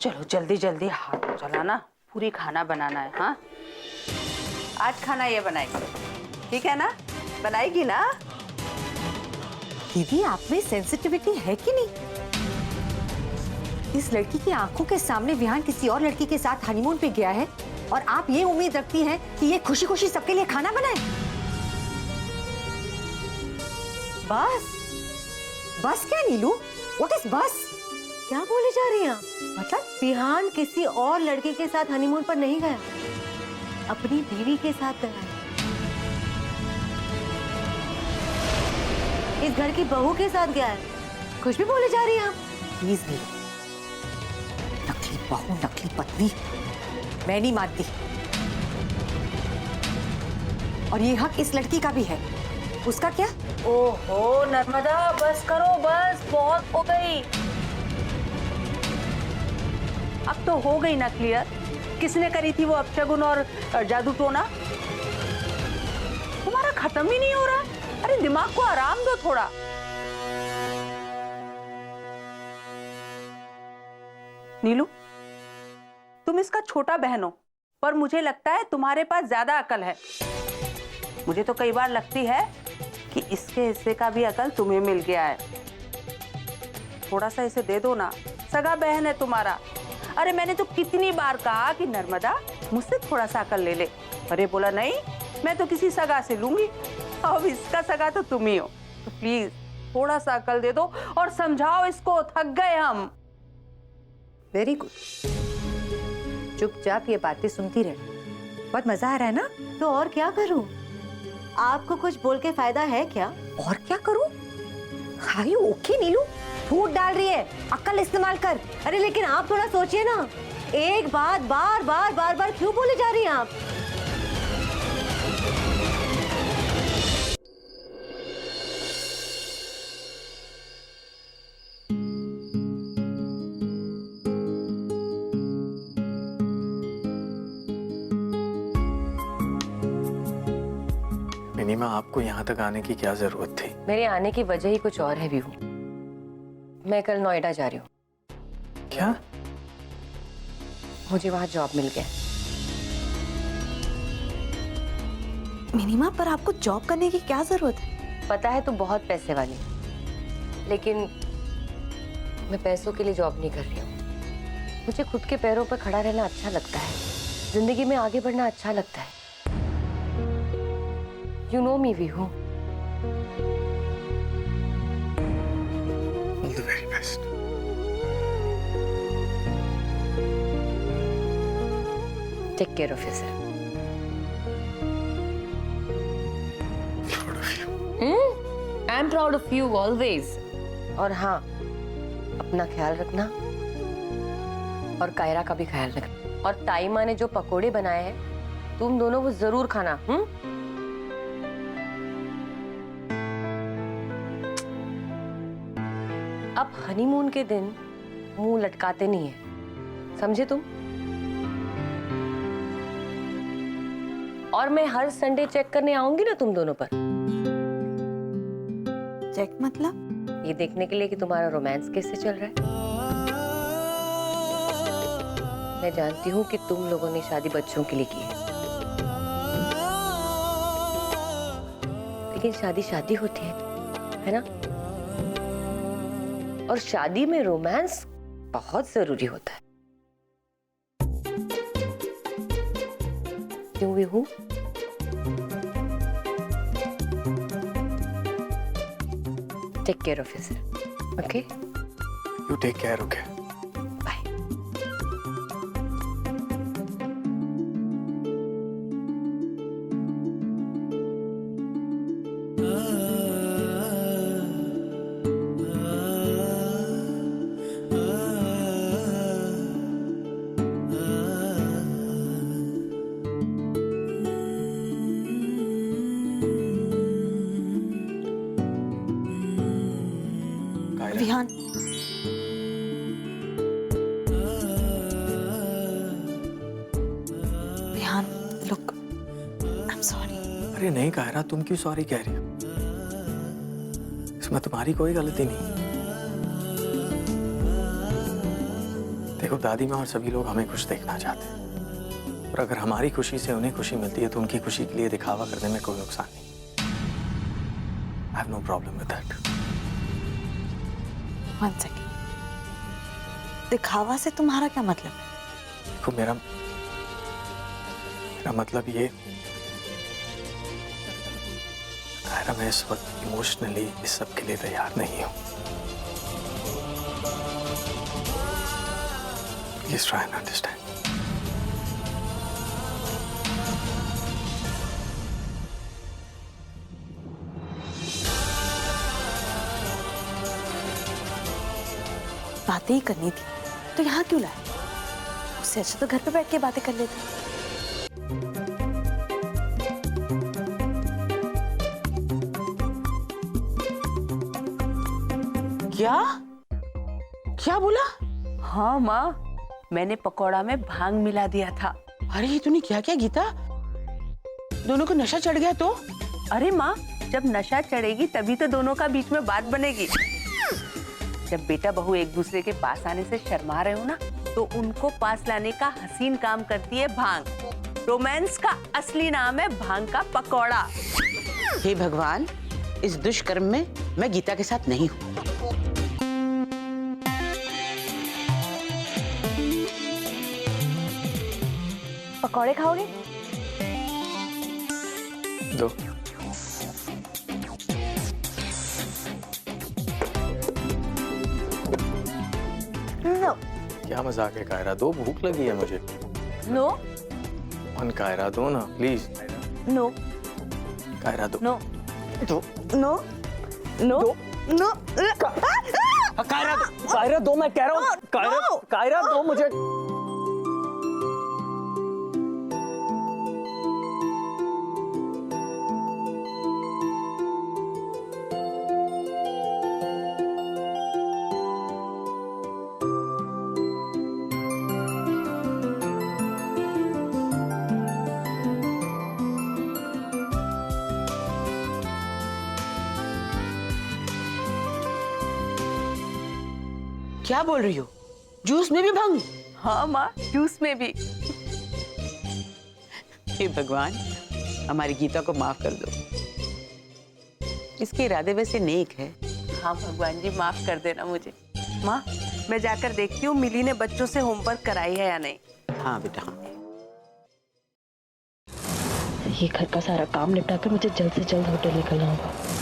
चलो जल्दी जल्दी हाथ चलाना, पूरी खाना बनाना है। हाँ, आज खाना ये बनाएगी, ठीक है ना? बनाएगी ना? दीदी, आप में सेंसिटिविटी है कि नहीं? इस लड़की की आंखों के सामने विहान किसी और लड़की के साथ हनीमून पे गया है और आप ये उम्मीद रखती हैं कि ये खुशी खुशी सबके लिए खाना बनाए? बस बस क्या नीलू? व्हाट इज बस? क्या बोले जा रही हैं आप? मतलब विहान किसी और लड़के के साथ हनीमून पर नहीं गया, अपनी बीवी के साथ गया है। इस घर की बहू के साथ गया है। कुछ भी बोले जा रही हैं आप? प्लीज नीलू, नकली बहू नकली पत्नी मैं नहीं मानती। और ये हक इस लड़की का भी है, उसका क्या? ओहो नर्मदा, बस करो, बस बहुत हो गई। अब तो हो गई ना क्लियर, किसने करी थी वो अपशगुन और जादू टोना? तुम्हारा खत्म ही नहीं हो रहा। अरे दिमाग को आराम दो थोड़ा। नीलू, तुम इसका छोटा बहन हो, पर मुझे लगता है तुम्हारे पास ज्यादा अकल है। मुझे तो कई बार लगती है कि इसके हिस्से का भी अकल तुम्हें मिल गया है। थोड़ा सा इसे दे दो ना, सगा बहन है तुम्हारा। अरे मैंने तो कितनी बार कहा कि नर्मदा मुझसे थोड़ा सा अकल ले ले, अरे बोला नहीं, मैं तो किसी सगा से लूंगी। अब इसका सगा तो तुम ही हो, तो प्लीज थोड़ा सा अकल दे दो और समझाओ इसको, थक गए हम। वेरी गुड, चुपचाप ये बातें सुनती रहे। बहुत मजा आ रहा है ना? तो और क्या करूं? आपको कुछ बोल के फायदा है क्या? और क्या करूं? Are you okay नीलू? फूट डाल रही है, अक्ल इस्तेमाल कर। अरे लेकिन आप थोड़ा सोचिए ना, एक बात बार बार बार बार क्यों बोले जा रही हैं आप? मिनीमा, आपको यहाँ तक आने की क्या जरूरत थी? मेरे आने की वजह ही कुछ और है विभू। मैं कल नोएडा जा रही हूँ। क्या? मुझे वहाँ जॉब मिल गया। मिनीमा, पर आपको जॉब करने की क्या जरूरत है? पता है तू बहुत पैसे वाली है, लेकिन मैं पैसों के लिए जॉब नहीं कर रही हूँ। मुझे खुद के पैरों पर खड़ा रहना अच्छा लगता है, जिंदगी में आगे बढ़ना अच्छा लगता है। You know me, Vihu. All the very best. Take care of yourself. Proud of you. I'm proud of you always. और हाँ, अपना ख्याल रखना और कायरा का भी ख्याल रखना। और ताई माँ ने जो पकोड़े बनाए हैं, तुम दोनों वो जरूर खाना। अब हनीमून के दिन मुंह लटकाते नहीं है, समझे तुम? और मैं हर संडे चेक करने आऊंगी ना तुम दोनों पर। चेक मतलब? ये देखने के लिए कि तुम्हारा रोमांस कैसे चल रहा है। मैं जानती हूँ कि तुम लोगों ने शादी बच्चों के लिए की है, लेकिन शादी शादी होती है ना? और शादी में रोमांस बहुत जरूरी होता है। क्यों Vihu? Take care of yourself, okay? You take care, okay? Bye. Vihaan, Vihaan, look, I'm sorry. अरे नहीं कायरा, तुम क्यों सॉरी कह रही हो? इसमें तुम्हारी कोई गलती नहीं। देखो दादी माँ और सभी लोग हमें खुश देखना चाहते हैं, और अगर हमारी खुशी से उन्हें खुशी मिलती है तो उनकी खुशी के लिए दिखावा करने में कोई नुकसान नहीं। I have no problem with that. One second. दिखावा से तुम्हारा क्या मतलब है? देखो मेरा मतलब ये, कायरा, मैं इस वक्त इमोशनली इस सब के लिए तैयार नहीं हूँ। Please try and understand. बातें ही करनी थी तो यहाँ क्यों लाए? उससे अच्छा तो घर पे बैठ के बातें कर लेते। क्या क्या बोला? हाँ माँ, मैंने पकौड़ा में भांग मिला दिया था। अरे ये तूने क्या क्या गीता? दोनों को नशा चढ़ गया तो? अरे माँ, जब नशा चढ़ेगी तभी तो दोनों का बीच में बात बनेगी। जब बेटा बहू एक दूसरे के पास आने से शर्मा रहे हो ना, तो उनको पास लाने का हसीन काम करती है भांग। रोमांस का असली नाम है भांग का पकौड़ा। हे भगवान, इस दुष्कर्म में मैं गीता के साथ नहीं हूँ। पकौड़े खाओगे? दो। नो। क्या मजाक है कायरा, दो, भूख लगी है मुझे। नो वन कायरा, दो ना प्लीज। नो कायरा दो। नो दो। No no no. कायरा दो, मैं कह रहा हूँ। कायरा दो मुझे। क्या बोल रही हो? जूस में भी भंग? हाँ माँ, जूस में भी। हे भगवान, हमारी गीता को माफ कर दो। इसके इरादे वैसे नेक है। हाँ भगवान जी, माफ कर देना मुझे। माँ, मैं जाकर देखती हूँ मिली ने बच्चों से होमवर्क कराई है या नहीं। हाँ बेटा, हाँ। ये घर का सारा काम निपटा कर मुझे जल्द से जल्द होटल निकलना होगा।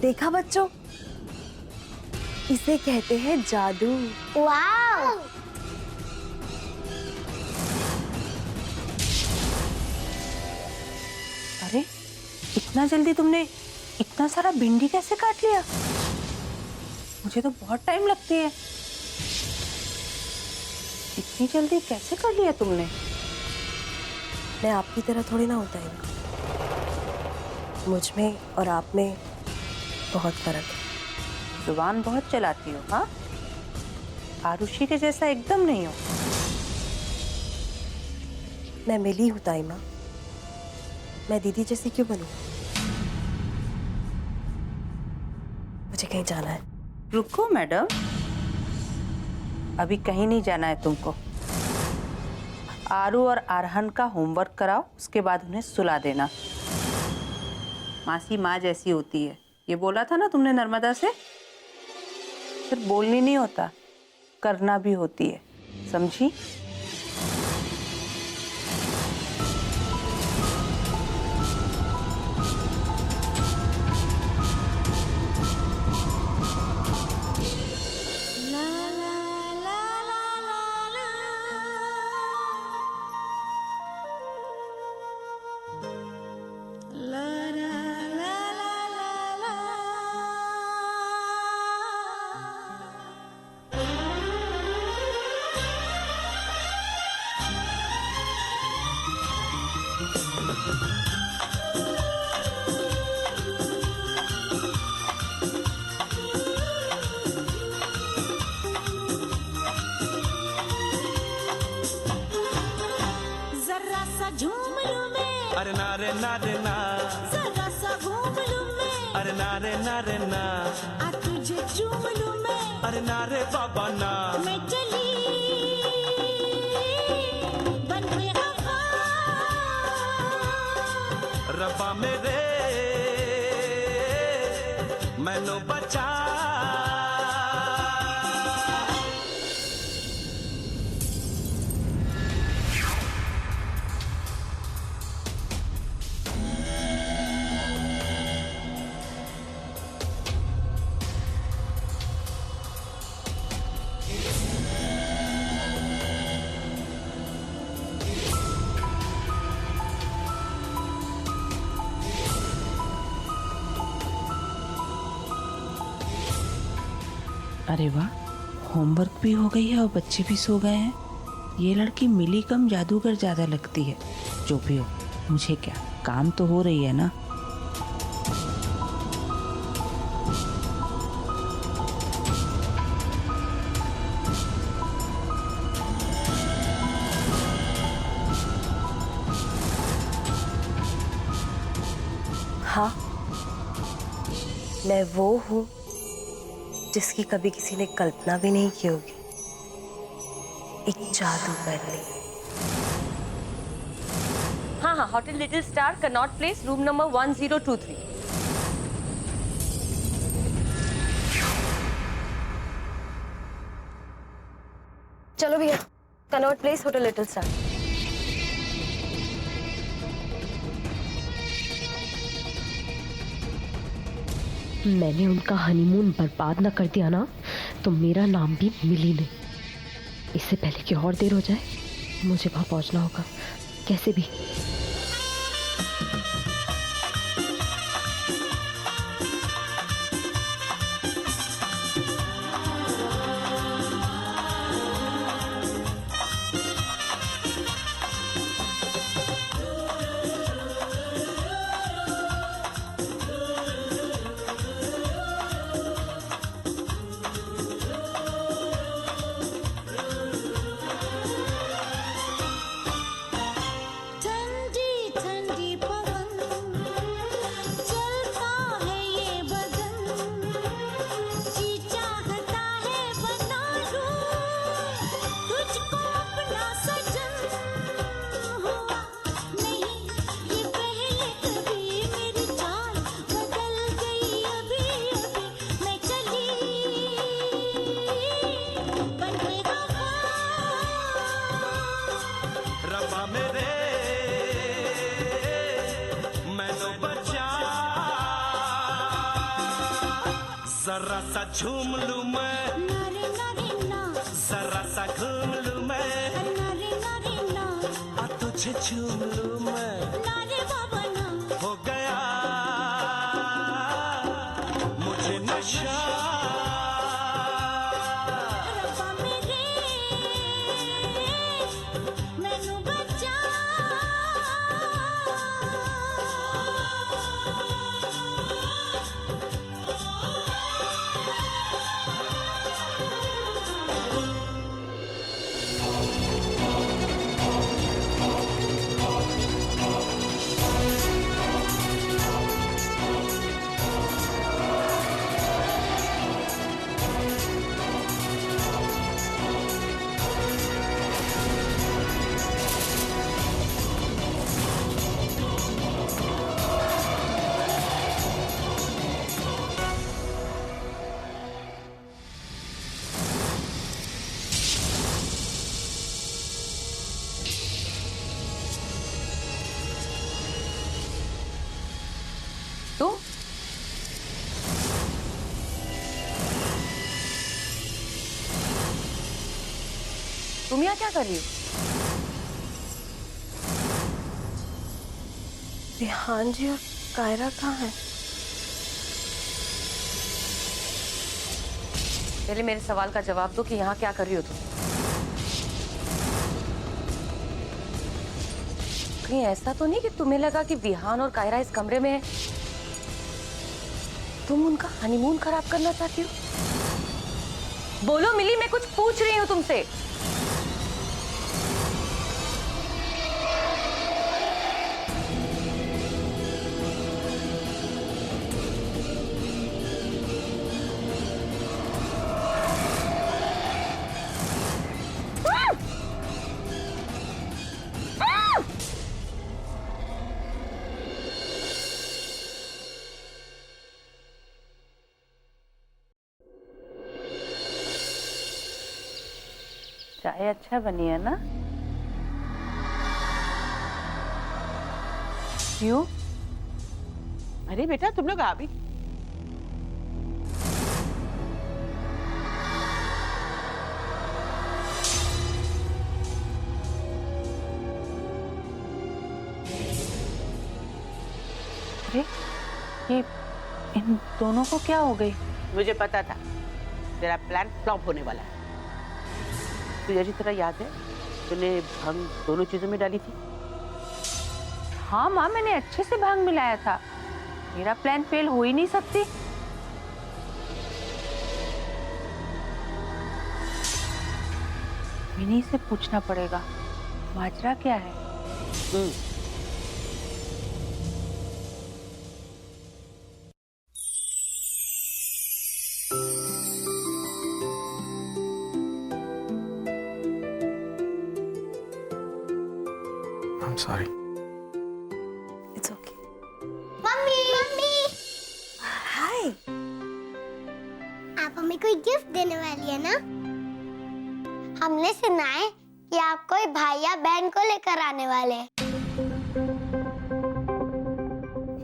देखा बच्चों, इसे कहते हैं जादू। वाह! अरे, इतना जल्दी तुमने इतना सारा भिंडी कैसे काट लिया? मुझे तो बहुत टाइम लगती है। इतनी जल्दी कैसे कर लिया तुमने? मैं आपकी तरह थोड़ी ना होता है। मुझ में और आप में बहुत फर्क है। जुबान बहुत चलाती हो, हाँ? आरुषि के जैसा एकदम नहीं हो। मैं मिली हूँ ताइमा, मैं दीदी जैसी क्यों बनूं? मुझे कहीं जाना है। रुको मैडम, अभी कहीं नहीं जाना है तुमको। आरू और आरहन का होमवर्क कराओ, उसके बाद उन्हें सुला देना। मासी माँ जैसी होती है, ये बोला था ना तुमने नर्मदा से। सिर्फ बोलनी नहीं होता, करना भी होती है, समझी? जरा सा झूम लूं मैं, अरे नारे नारे ना, जरा सा घूम लूं मैं, अरे नारे नारे ना, आ तुझे चूम लूं मैं, अरे नारे बाबा ना, मैं चली बन के हवा, रब्बा मेरे मैनू बचा। अरे वाह, होमवर्क भी हो गई है और बच्चे भी सो गए हैं। ये लड़की मिली कम जादूगर ज्यादा लगती है। जो भी हो, मुझे क्या, काम तो हो रही है ना। हाँ, मैं वो हूँ जिसकी कभी किसी ने कल्पना भी नहीं की होगी। एक जादूगरनी। हाँ हाँ, hotel little star, Connaught place, room number 1023। चलो भैया, Connaught place, hotel little star. मैंने उनका हनीमून बर्बाद न कर दिया ना, तो मेरा नाम भी मिली नहीं। इससे पहले कि और देर हो जाए, मुझे वहां पहुंचना होगा कैसे भी। जरा सा झूम लूं मैं, नारे नारे ना, जरा सा घूम लूं मैं, नारे नारे ना, आ तुझे झूम लूं मैं, नारे बाबा ना, हो गया मुझे नशा। रब्बा मेरे मैनू बचा। तो तुम यहाँ क्या कर रही हो? रेहान जी और कायरा कहाँ हैं? पहले मेरे सवाल का जवाब दो कि यहाँ क्या कर रही हो तुम? कहीं ऐसा तो नहीं कि तुम्हें लगा कि विहान और कायरा इस कमरे में है? तुम उनका हनीमून खराब करना चाहती हो? बोलो मिली, मैं कुछ पूछ रही हूँ तुमसे। चाय अच्छा बनी है ना? क्यों? अरे बेटा तुम लोग आ भी अरे ये इन दोनों को क्या हो गई? मुझे पता था तेरा प्लान फ्लॉप होने वाला है। तुझे अच्छी तरह याद है तूने भंग दोनों चीजों में डाली थी। हाँ माँ, मैंने अच्छे से भांग मिलाया था। मेरा प्लान फेल हो ही नहीं सकती। विनी से पूछना पड़ेगा माजरा क्या है। I'm sorry. It's okay. Mummy mummy hi. आप हमें कोई गिफ्ट देने वाली है ना? हमने सुना है कि आप कोई भाई या बहन को लेकर आने वाले हैं।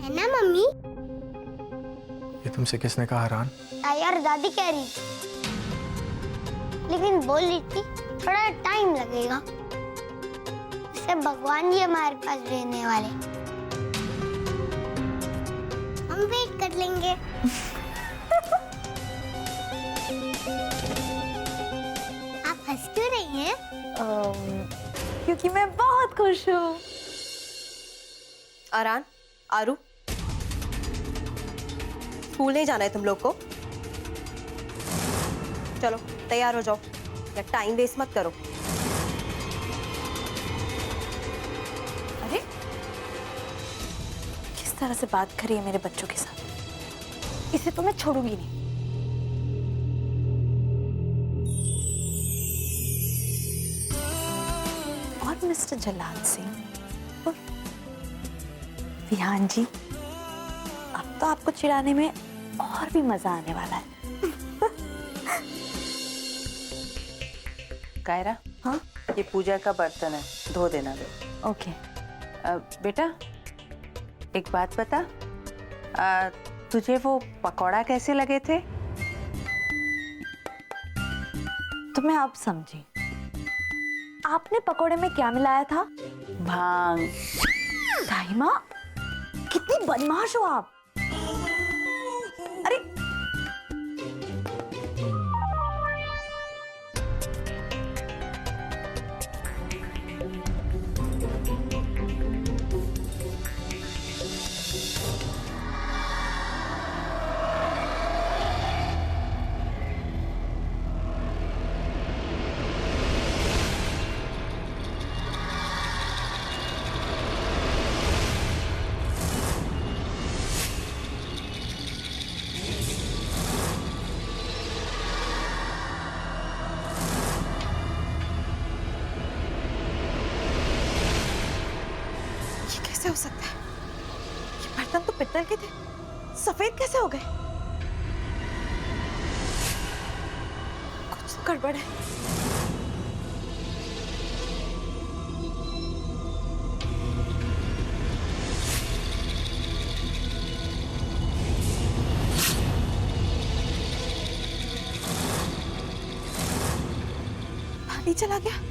है ना मम्मी? ये तुमसे किसने कहा रान? ताई और दादी कह रही थी, लेकिन बोल रही थी थोड़ा टाइम लगेगा। इसे भगवान जी हमारे पास भेजने वाले। हम वेट कर लेंगे। आप हंस क्यों रही हैं? क्योंकि मैं बहुत खुश हूँ। आरान, आरू, स्कूल नहीं जाना है तुम लोग को? चलो तैयार हो जाओ, या टाइम वेस्ट मत करो। अरे किस तरह से बात करी है मेरे बच्चों के साथ। इसे तो मैं छोड़ूंगी नहीं। और मिस्टर जलाल सिंह और विहान जी, अब तो आपको चिढ़ाने में और भी मजा आने वाला है। कायरा, हाँ ये पूजा का बर्तन है, धो देना दे। ओके। बेटा एक बात बता, तुझे वो पकौड़ा कैसे लगे थे? तो मैं अब समझी, आपने पकोड़े में क्या मिलाया था? भांग। दाई माँ, कितनी बदमाश हो आप। अरे कैसे हो सकता है? ये बर्तन तो पित्तल के थे, सफेद कैसे हो गए? कुछ तो गड़बड़ है। पानी चला गया।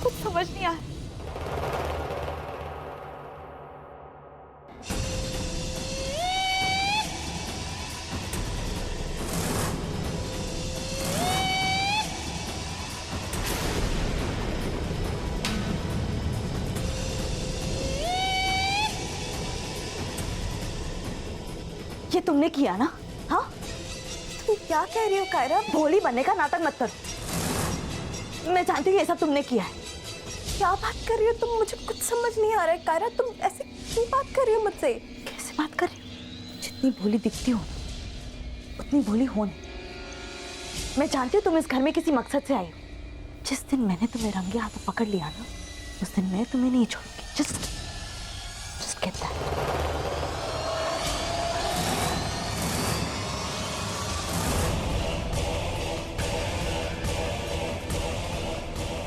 कुछ समझ नहीं आया। ये तुमने किया ना? हाँ, तुम क्या कह रही हो कायरा? भोली बनने का नाटक मत करो। मैं जानती हूँ ये सब तुमने किया है। क्या बात कर रही हो तुम? मुझे कुछ समझ नहीं आ रहा है कायरा। तुम ऐसे क्यों बात कर रही हो मुझसे? कैसे बात कर रही हो? जितनी भोली दिखती हो उतनी भोली हो नहीं। मैं जानती हूँ तुम इस घर में किसी मकसद से आई हो। जिस दिन मैंने तुम्हें रंगे हाथों पकड़ लिया ना, उस दिन मैं तुम्हें नहीं छोड़ूंगी। Just get that.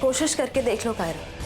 कोशिश करके देख लो कायरा।